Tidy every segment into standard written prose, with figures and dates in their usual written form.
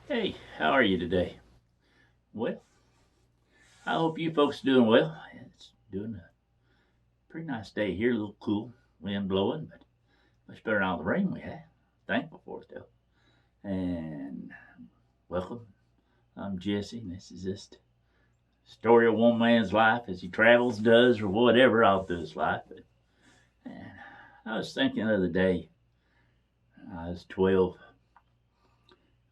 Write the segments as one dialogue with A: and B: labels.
A: Hey, how are you today? Well, I hope you folks are doing well. It's doing a pretty nice day here, a little cool, wind blowing, but much better than all the rain we had. Thankful for it though. And welcome. I'm Jesse, and this is just a story of one man's life as he travels, does, or whatever all through his life. But man, I was thinking the other day, I was 12,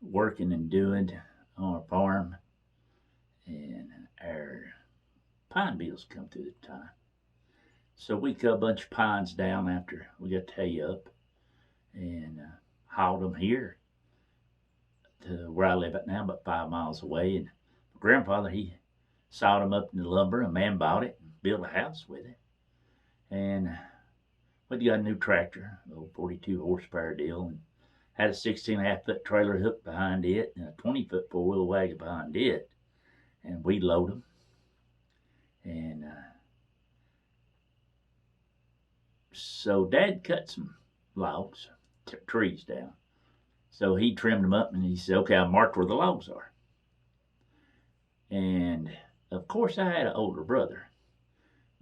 A: working and doing on a farm, and our pine beetles come through the time. So we cut a bunch of pines down after we got the hay up and hauled them here to where I live at now, about 5 miles away. And my grandfather, he sawed them up into lumber. A man bought it and built a house with it. And we got a new tractor, an old 42 horsepower deal, and had a 16.5 foot trailer hooked behind it and a 20 foot four wheel wagon behind it. And we load them. And so Dad cut some logs, trees down. So he trimmed them up and he said, okay, I marked where the logs are. And of course, I had an older brother,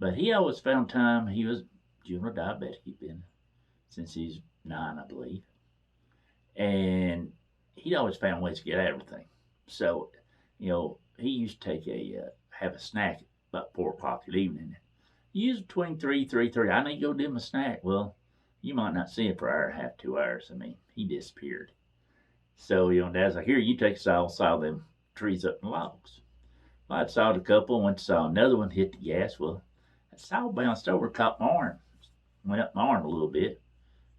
A: but he always found time. He was juvenile diabetic. He'd been since he's 9, I believe. And he'd always found ways to get everything. So, he used to take have a snack about 4 o'clock in the evening. Usually between 3:30, I need to go do my snack. Well, you might not see him for an hour and a half, 2 hours. I mean, he disappeared. So, Dad's like, here, you take saw them trees up in logs. Well, I'd sawed a couple, went to saw another one, hit the gas. Well, that saw bounced over, caught my arm, went up my arm a little bit,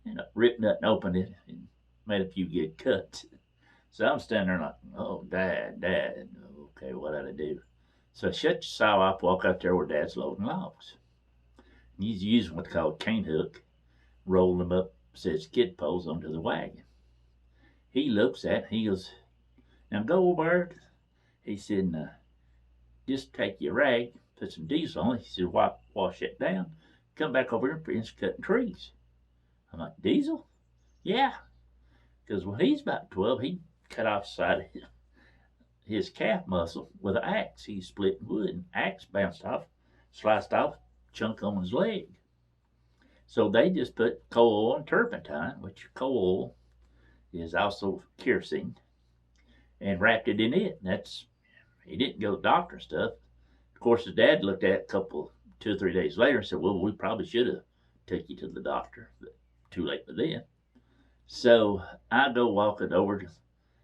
A: and ripped it and opened it, and made a few good cuts. So I'm standing there like, oh, Dad, okay, what did I do? So I shut the saw off, walk out there where Dad's loading logs. He's using what they call a cane hook, rolling them up, says skid poles onto the wagon. He looks at it, he goes, now go over. He said, just take your rag, put some diesel on it. He said, wash it down, come back over here and finish cutting trees. I'm like, diesel? Yeah. Because when he's about 12, he cut off the side of his calf muscle with an axe. He's splitting wood, and axe bounced off, sliced off, chunk on his leg. So they just put coal oil and turpentine, which coal oil is also kerosene, and wrapped it in it. And he didn't go to the doctor and stuff. Of course, his dad looked at it 2 or 3 days later and said, well, we probably should have took you to the doctor, but too late for then. So I go walking over to,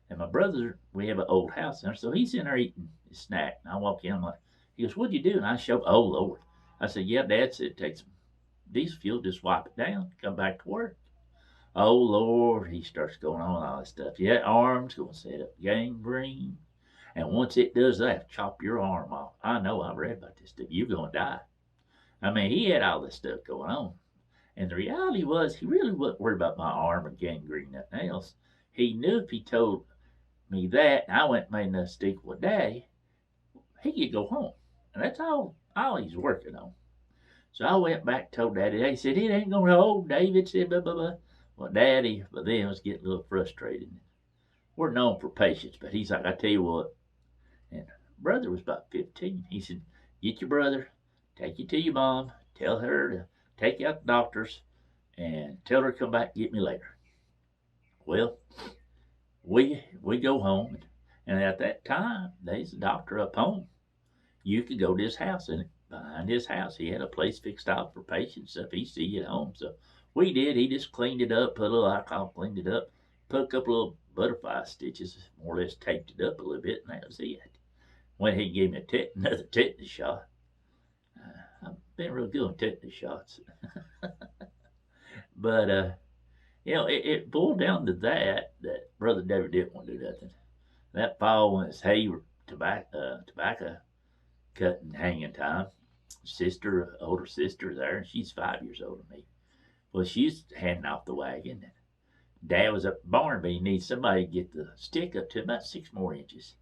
A: and my brother, we have an old house there, so he's in there eating his snack. And I walk in, I'm like, he goes, what'd you do? And I show, oh, Lord. I said, yeah, Dad said take some diesel fuel, just wipe it down, come back to work. Oh, Lord, he starts going on all this stuff. Yeah, arm's going to set up gangrene. And once it does that, chop your arm off. I know, I've read about this stuff. You're going to die. I mean, he had all this stuff going on. And the reality was, he really wasn't worried about my arm or gangrene, nothing else. He knew if he told me that, and I went and made enough stick with Daddy, he could go home. And that's all he's working on. So I went back and told Daddy. He said, it ain't going to hold. David said, blah, blah, blah. Well, Daddy, by then, was getting a little frustrated. We're known for patience, but he's like, I tell you what. And brother was about 15. He said, get your brother, take you to your mom, tell her to take you out to the doctors, and tell her to come back and get me later. Well, we go home, and at that time, there's a doctor up home. You could go to his house, and behind his house, he had a place fixed out for patients if he see you at home. So we did. He just cleaned it up, put a little alcohol, cleaned it up, put a couple of butterfly stitches, more or less taped it up a little bit, and that was it. When he gave me another tetanus shot, I've been real good on tetanus shots. But, it boiled down to that Brother David didn't want to do nothing. That fall when it's hay, tobacco cutting hanging time, older sister there, and she's 5 years older than me. Well, she's handing off the wagon. Dad was up the barn, but he needs somebody to get the stick up to about 6 more inches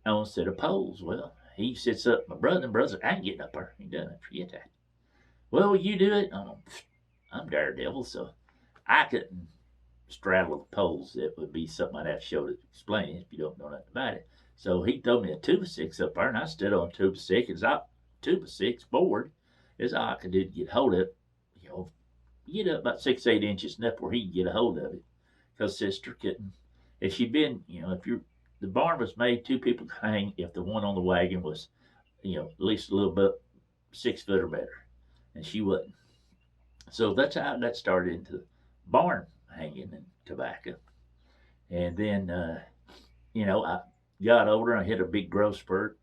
A: on a set of poles. Well, he sits up, my brother, and brother, I ain't getting up there. He done it, forget that. Well, you do it. I'm Daredevil, so I couldn't straddle the poles. It would be something I'd have to show to explain it if you don't know nothing about it. So he told me a 2x6 up there, and I stood on 2x6. It's out 2x6 board is all I could do to get hold of it. You know, get up about 6, 8 inches enough where he could get a hold of it. Because sister couldn't. If she'd been, if you're, the barn was made two people could hang if the one on the wagon was, at least a little bit 6 foot or better, and she wasn't. So that's how I got started into barn hanging and tobacco. And then, I got older and I hit a big growth spurt.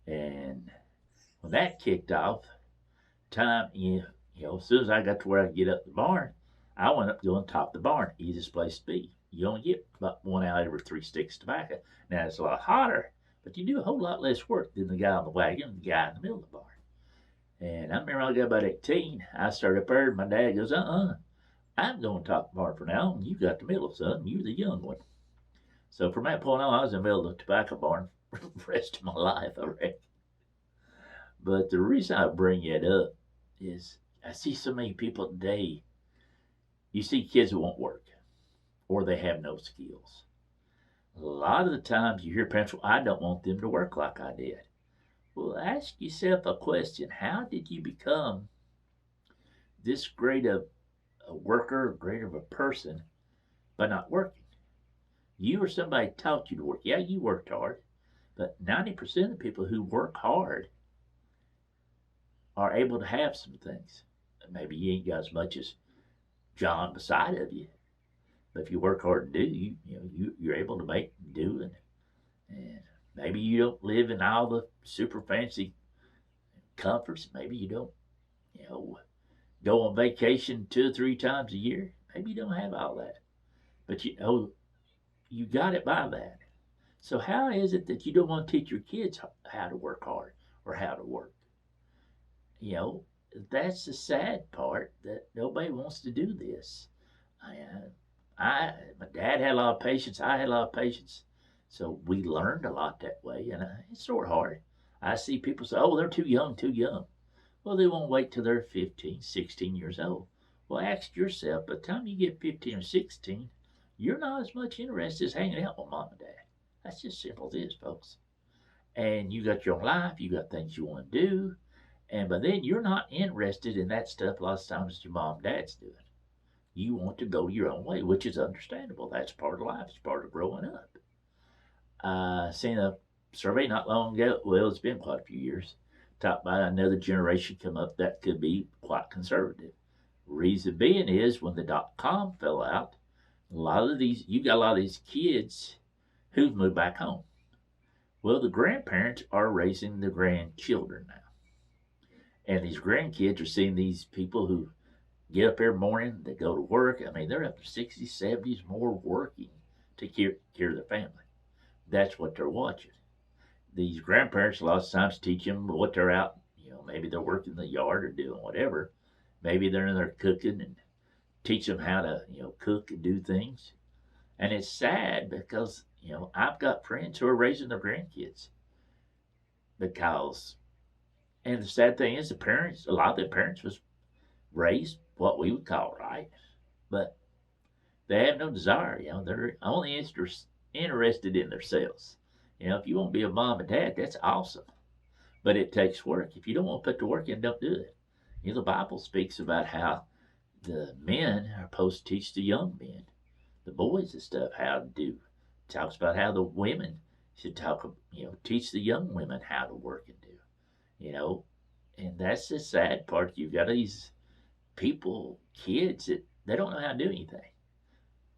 A: And when that kicked off, as soon as I got to where I could get up the barn, I went up to on top of the barn, easiest place to be. You only get about one out every 3 sticks of tobacco. Now it's a lot hotter, but you do a whole lot less work than the guy on the wagon and the guy in the middle of the barn. And I remember I got about 18, I started up there, and my dad goes, I'm going top of the barn for now, and you got the middle, son, you're the young one. So from that point on, I was in the middle of the tobacco barn for the rest of my life, I reckon. But the reason I bring it up is I see so many people today. You see kids that won't work or they have no skills. A lot of the times you hear parents, well, I don't want them to work like I did. Well, ask yourself a question. How did you become this great of a worker, great of a person by not working? You or somebody taught you to work. Yeah, you worked hard, but 90% of the people who work hard are able to have some things. Maybe you ain't got as much as John beside of you, but if you work hard and do, you're able to make do, and maybe you don't live in all the super fancy comforts. Maybe you don't, go on vacation 2 or 3 times a year. Maybe you don't have all that, but you got it by that. So how is it that you don't want to teach your kids how to work hard or how to work? That's the sad part, that nobody wants to do this. My dad had a lot of patience. I had a lot of patience. So we learned a lot that way, and it's sort of hard. I see people say, oh, they're too young, too young. Well, they won't wait till they're 15, 16 years old. Well, ask yourself, by the time you get 15 or 16, you're not as much interested as hanging out with mom and dad. That's just simple as it is, folks. And you got your own life, you got things you want to do, and by then you're not interested in that stuff a lot of times that your mom and dad's doing. You want to go your own way, which is understandable. That's part of life. It's part of growing up. I seen a survey not long ago. Well, it's been quite a few years. Talked about another generation come up that could be quite conservative. Reason being is when the .com fell out, you got a lot of these kids who've moved back home. Well, the grandparents are raising the grandchildren now. And these grandkids are seeing these people who get up every morning, they go to work. I mean, they're up to 60s, 70s more working to care of their family. That's what they're watching. These grandparents a lot of times teach them what they're out, maybe they're working in the yard or doing whatever. Maybe they're in there cooking and teach them how to, cook and do things. And it's sad because, I've got friends who are raising their grandkids because, and the sad thing is a lot of the parents was raised what we would call right, but they have no desire. They're only interested in themselves. If you want to be a mom and dad, that's awesome, but it takes work. If you don't want to put the work in, don't do it. The Bible speaks about how the men are supposed to teach the young men, the boys and stuff, how to do. It talks about how the women should teach the young women how to work and do. And that's the sad part. You've got these kids that they don't know how to do anything.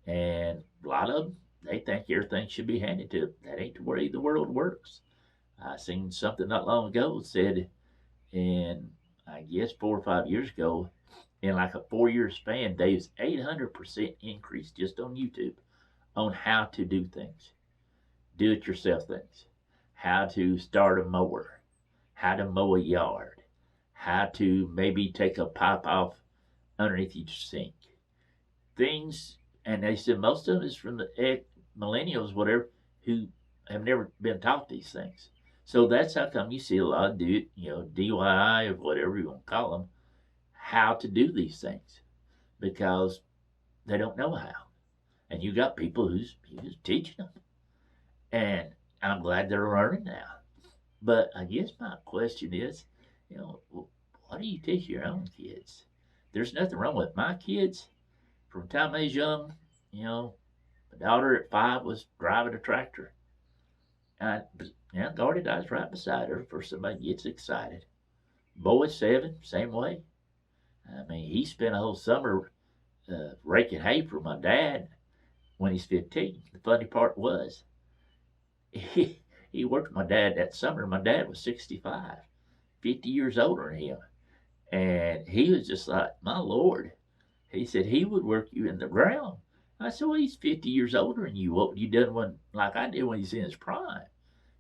A: And a lot of them, they think everything should be handed to them. That ain't the way the world works. I seen something not long ago that said, in I guess 4 or 5 years ago, in like a 4-year span, there's 800% increase just on YouTube on how to do things, do it yourself things, how to start a mower, how to mow a yard, how to maybe take a pipe off underneath your sink. Things, and they said most of it is from the millennials, whatever, who have never been taught these things. So that's how come you see a lot of DIY or whatever you want to call them, how to do these things, because they don't know how. And you got people who's teaching them. And I'm glad they're learning now. But I guess my question is, why do you teach your own kids? There's nothing wrong with my kids. From the time they was young, my daughter at 5 was driving a tractor. And Gordy dies right beside her before somebody gets excited. Boy at 7, same way. I mean, he spent a whole summer raking hay for my dad when he's 15. The funny part was, he worked with my dad that summer. My dad was 65, 50 years older than him. And he was just like, my Lord. He said he would work you in the ground. I said, well, he's 50 years older than you. What would you done when, like I did when he's in his prime?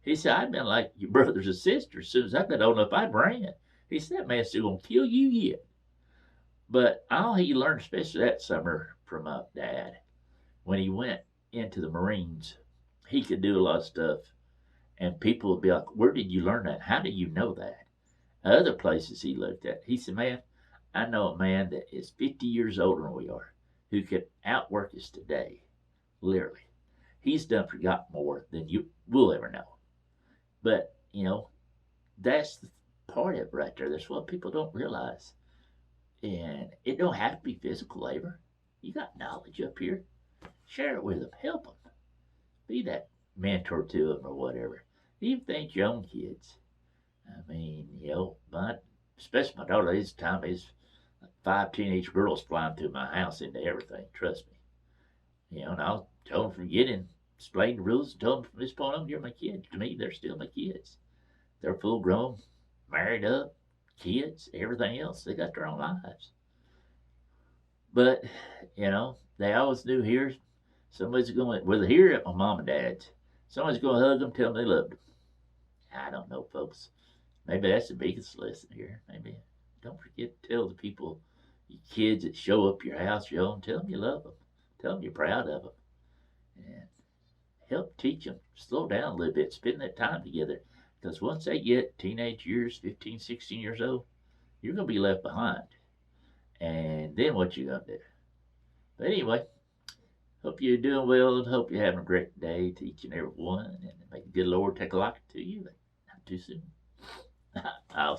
A: He said, I'd been like your brothers and sisters. As soon as I got old enough, I'd ran. He said, that man's still going to kill you yet. But all he learned, especially that summer from my dad, when he went into the Marines, he could do a lot of stuff. And people would be like, where did you learn that? How do you know that? Other places he looked at, he said, man, I know a man that is 50 years older than we are who could outwork us today. Literally. He's done forgot more than you will ever know. But, that's the part of it right there. That's what people don't realize. And it don't have to be physical labor. You got knowledge up here. Share it with them. Help them. Be that mentor to them or whatever. Even think your own kids. I mean, especially my daughter, this time is 5 teenage girls flying through my house into everything. Trust me. And I'll tell them from getting, explain the rules, and tell them from this point on, you're my kid. To me, they're still my kids. They're full grown, married up, kids, everything else. They got their own lives. But, they always knew here, somebody's going, whether here at my mom and dad's, somebody's going to hug them, tell them they loved them. I don't know, folks. Maybe that's the biggest lesson here. Maybe don't forget to tell the people, your kids that show up your house, tell them you love them. Tell them you're proud of them. And help teach them. Slow down a little bit. Spend that time together. Because once they get teenage years, 15, 16 years old, you're going to be left behind. And then what you going to do? But anyway, hope you're doing well and hope you're having a great day to each and every one. And may the good Lord take a liking to you. Not too soon. I'll